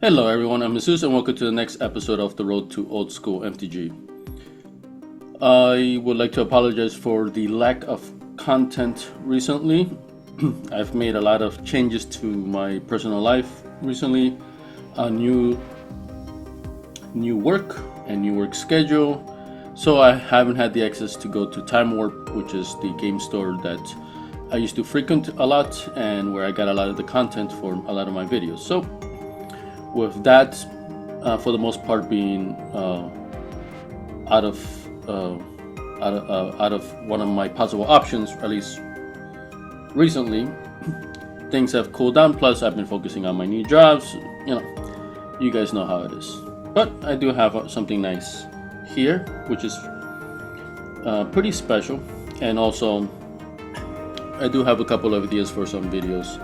Hello everyone, I'm Jesus and welcome to the next episode of the Road to Old School MTG. I would like to apologize for the lack of content recently. I've made a lot of changes to my personal life recently, a new work and new work schedule, so I haven't had the access to go to Time Warp, which is the game store that I used to frequent a lot and where I got a lot of the content for a lot of my videos. So with that, for the most part, being out of one of my possible options, at least recently, things have cooled down. Plus, I've been focusing on my new jobs. You guys know how it is. But I do have something nice here, which is pretty special, and also I do have a couple of ideas for some videos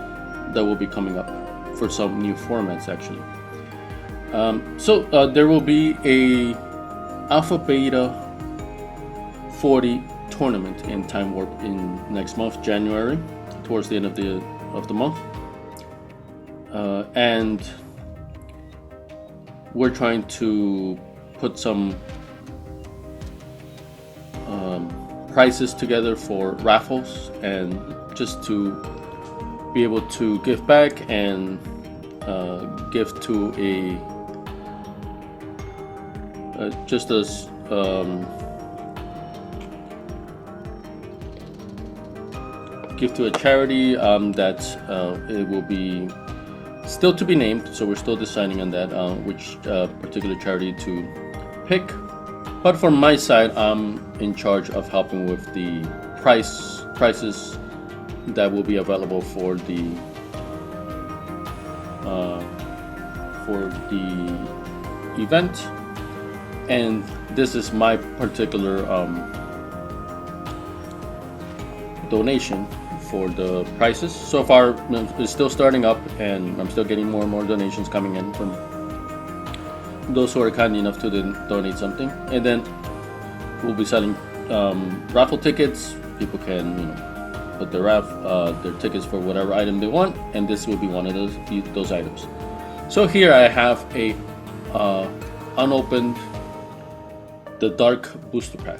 that will be coming up for some new formats actually. So there will be a Alpha Beta 40 tournament in Time Warp in next month, January, towards the end of the month, and we're trying to put some prizes together for raffles and just to be able to give back and give to just as give to a charity that it will be still to be named, so we're still deciding on that which particular charity to pick. But from my side, I'm in charge of helping with the prices that will be available for the event, and this is my particular donation for the prices. So far, it's still starting up, and I'm still getting more and more donations coming in from those who are kind enough to donate something. And then we'll be selling raffle tickets. People can put their tickets for whatever item they want, and this will be one of those items. So here I have a unopened the Dark Booster Pack.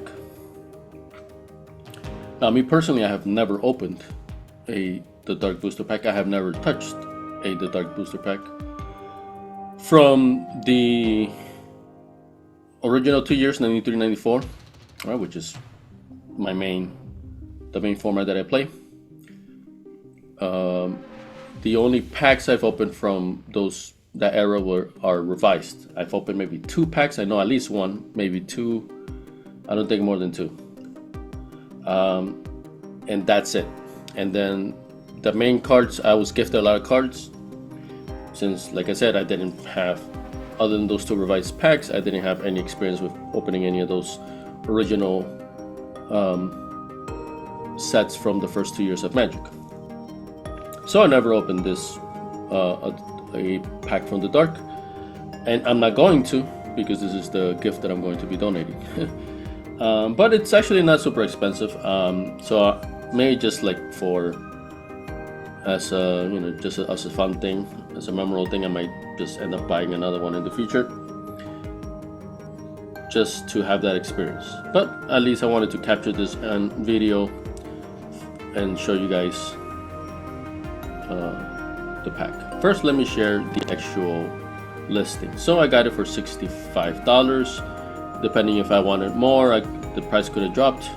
Now, me personally, I have never opened the Dark Booster Pack. I have never touched the Dark Booster Pack from the original 2 years, 93-94, right, which is the main format that I play. The only packs I've opened from that era are revised. I've opened maybe 2 packs. I know at least one, maybe 2. I don't think more than 2. And that's it. And then the main cards, I was gifted a lot of cards. Since, like I said, I didn't have, other than those 2 revised packs, I didn't have any experience with opening any of those original sets from the first 2 years of Magic. So I never opened this a pack from the Dark, and I'm not going to, because this is the gift that I'm going to be donating. But it's actually not super expensive, so maybe just like as a fun thing, as a memorable thing, I might just end up buying another one in the future, just to have that experience. But at least I wanted to capture this on video and show you guys the pack. First, let me share the actual listing. So I got it for $65. Depending if I wanted more, the price could have dropped,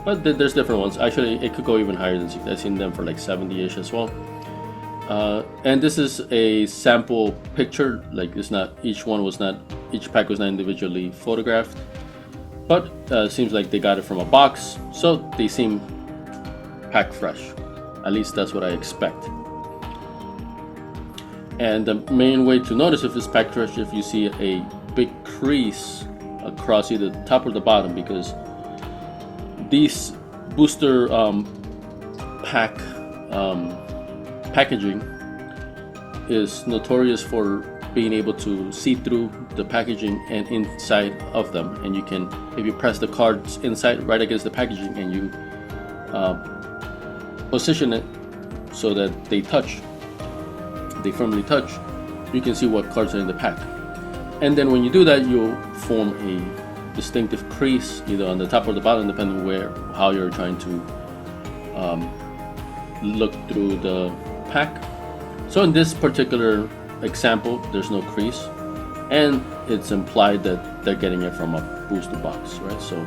but there's different ones. Actually, it could go even higher than 60. I've seen them for like 70-ish as well. And this is a sample picture. Like, it's not, each pack was not individually photographed, but seems like they got it from a box, so they seem packed fresh. At least that's what I expect. And the main way to notice if it's packed fresh, if you see a big crease across either the top or the bottom, because these booster pack packaging is notorious for being able to see through the packaging and inside of them, and you can, if you press the cards inside right against the packaging and you position it so that they firmly touch, you can see what cards are in the pack. And then when you do that, you'll form a distinctive crease either on the top or the bottom, depending how you're trying to look through the pack. So in this particular example, there's no crease, and it's implied that they're getting it from a booster box, right? So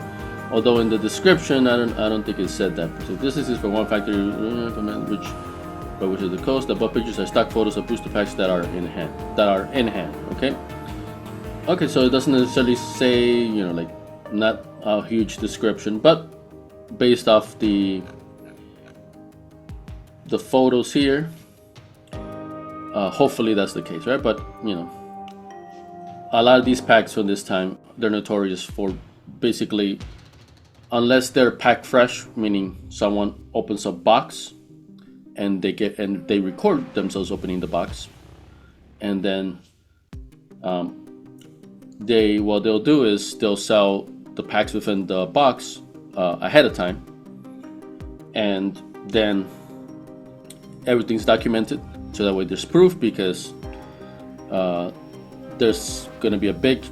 although in the description I don't think it said that. So this is for one factory which is the coast. The above pictures are stock photos of booster packs that are in hand. Okay, so it doesn't necessarily say, like, not a huge description, but based off the photos here, hopefully that's the case, right? But a lot of these packs from this time, they're notorious for basically, unless they're packed fresh, meaning someone opens a box and they record themselves opening the box, and then what they'll do is they'll sell the packs within the box ahead of time, and then everything's documented, so that way there's proof, because there's going to be a big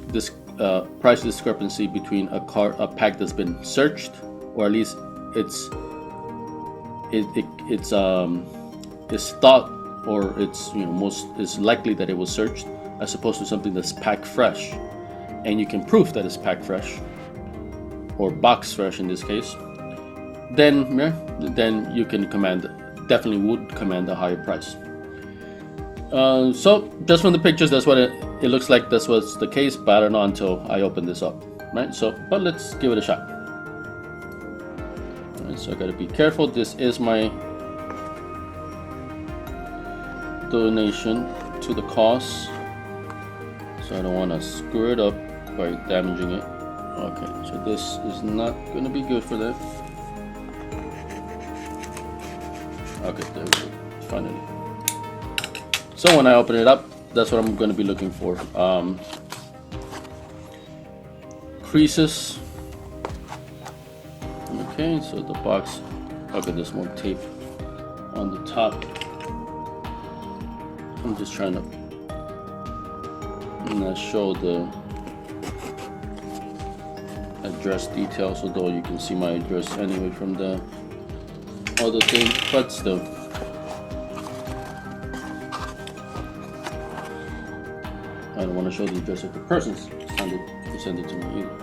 price discrepancy between a pack that's been searched, or at least it's thought, or it's likely that it was searched, as opposed to something that's packed fresh, and you can prove that it's packed fresh or box fresh in this case. Then you can definitely would command a higher price. So just from the pictures, that's what it looks like. That's what's the case, but I don't know until I open this up, right? But let's give it a shot. All right, so I gotta be careful. This is my donation to the cause, so I don't want to screw it up by damaging it. Okay, so this is not gonna be good for that. Okay, there we go, finally. So when I open it up, that's what I'm going to be looking for. Creases. Okay, so the box. Okay, there's more tape on the top. I'm just trying to show the address details, although you can see my address anyway from the other thing, but still. I don't want to show the address of the person who sent it to me either.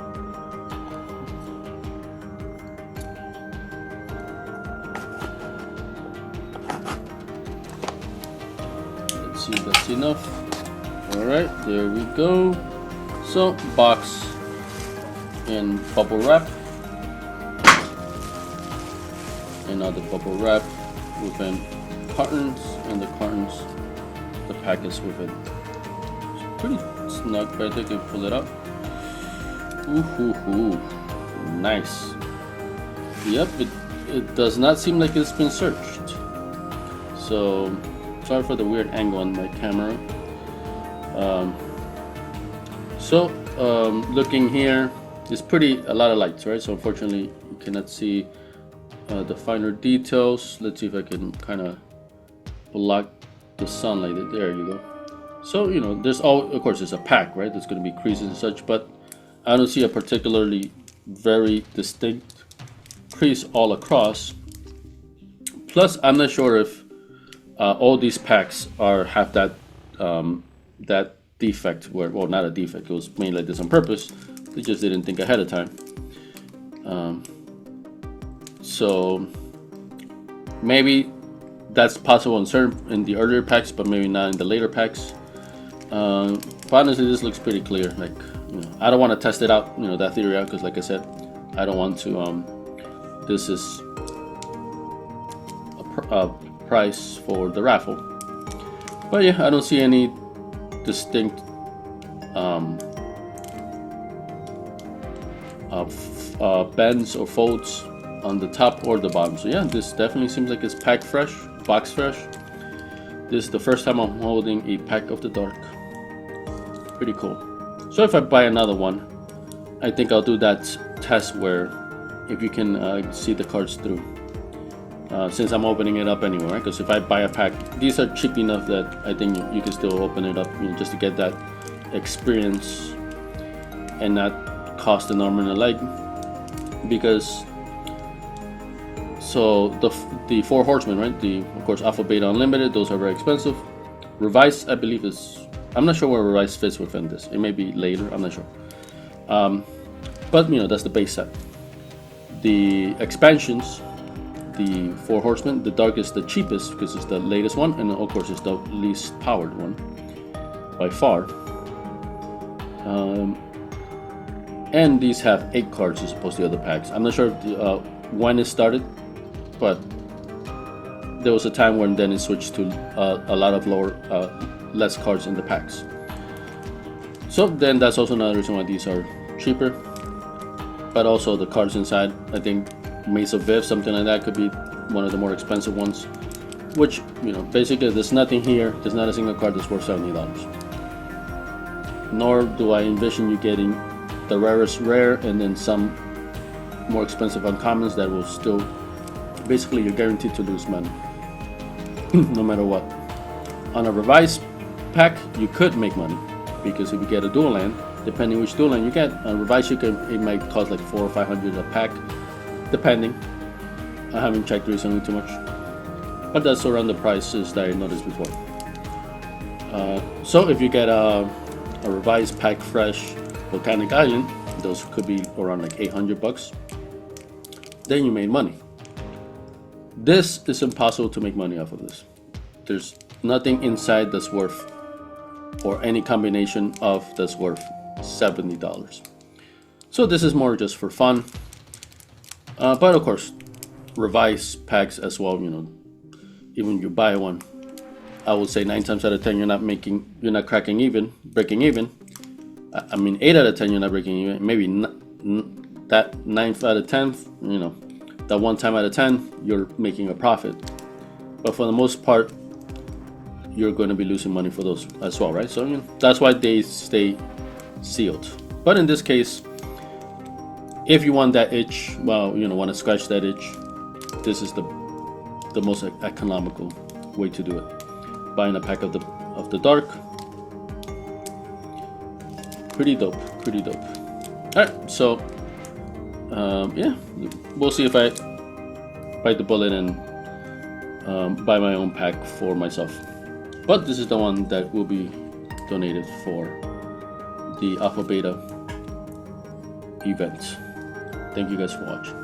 Let's see if that's enough. Alright, there we go. So, box in bubble wrap. Another bubble wrap within cartons, and the cartons, the packets within. Pretty snug, but I think I can pull it up. Ooh, nice. Yep, it does not seem like it's been searched. So sorry for the weird angle on my camera. Looking here, it's a lot of lights, right? So unfortunately you cannot see the finer details. Let's see if I can kind of block the sunlight. There you go. So, of course, it's a pack, right? There's going to be creases and such, but I don't see a particularly very distinct crease all across. Plus, I'm not sure if all these packs have that defect, well, not a defect, it was made like this on purpose. They just didn't think ahead of time. So maybe that's possible in the earlier packs, but maybe not in the later packs. But honestly, this looks pretty clear. Like, I don't want to test it out, that theory out, because like I said, I don't want to. This is a price for the raffle. But yeah, I don't see any distinct bends or folds on the top or the bottom. So yeah, this definitely seems like it's packed fresh, box fresh. This is the first time I'm holding a pack of the dark. Pretty cool. So if I buy another one, I think I'll do that test where if you can see the cards through. since I'm opening it up anyway, right? Because if I buy a pack, these are cheap enough that I think you can still open it up, just to get that experience and not cost an arm and a leg. Because so the 4 horsemen, right? Of course Alpha Beta Unlimited, those are very expensive. Revised, I believe I'm not sure where Revised fits within this. It may be later, I'm not sure. But that's the base set. The expansions, the 4 horsemen, the dark is the cheapest because it's the latest one, and of course it's the least powered one by far. And these have 8 cards as opposed to the other packs. I'm not sure when it started, but there was a time when then it switched to a lot of less cards in the packs. So then that's also another reason why these are cheaper. But also the cards inside, I think Mace of Viv, something like that, could be one of the more expensive ones. Which, basically there's nothing here, there's not a single card that's worth $70. Nor do I envision you getting the rarest rare and then some more expensive uncommons that will still, basically you're guaranteed to lose money. No matter what. On a revised pack, you could make money, because if you get a dual land, depending which dual land you get, on revised it might cost like $400 or $500 a pack, depending. I haven't checked recently too much, but that's around the prices that I noticed before. So if you get a revised pack fresh Volcanic Island, those could be around like $800. Then you made money. This is impossible to make money off of this. There's nothing inside that's worth, or any combination of that's worth $70. So this is more just for fun. But of course, revised packs as well, even you buy one, I would say 9 times out of 10 you're not breaking even. I mean 8 out of 10 you're not breaking even. Maybe that 9th out of 10th, that 1 time out of 10 you're making a profit. But for the most part, you're going to be losing money for those as well, right? So that's why they stay sealed. But in this case, if you want that itch, want to scratch that itch, this is the most economical way to do it. Buying a pack of the dark, pretty dope. All right, so yeah, we'll see if I bite the bullet and buy my own pack for myself. But this is the one that will be donated for the Alpha Beta event. Thank you guys for watching.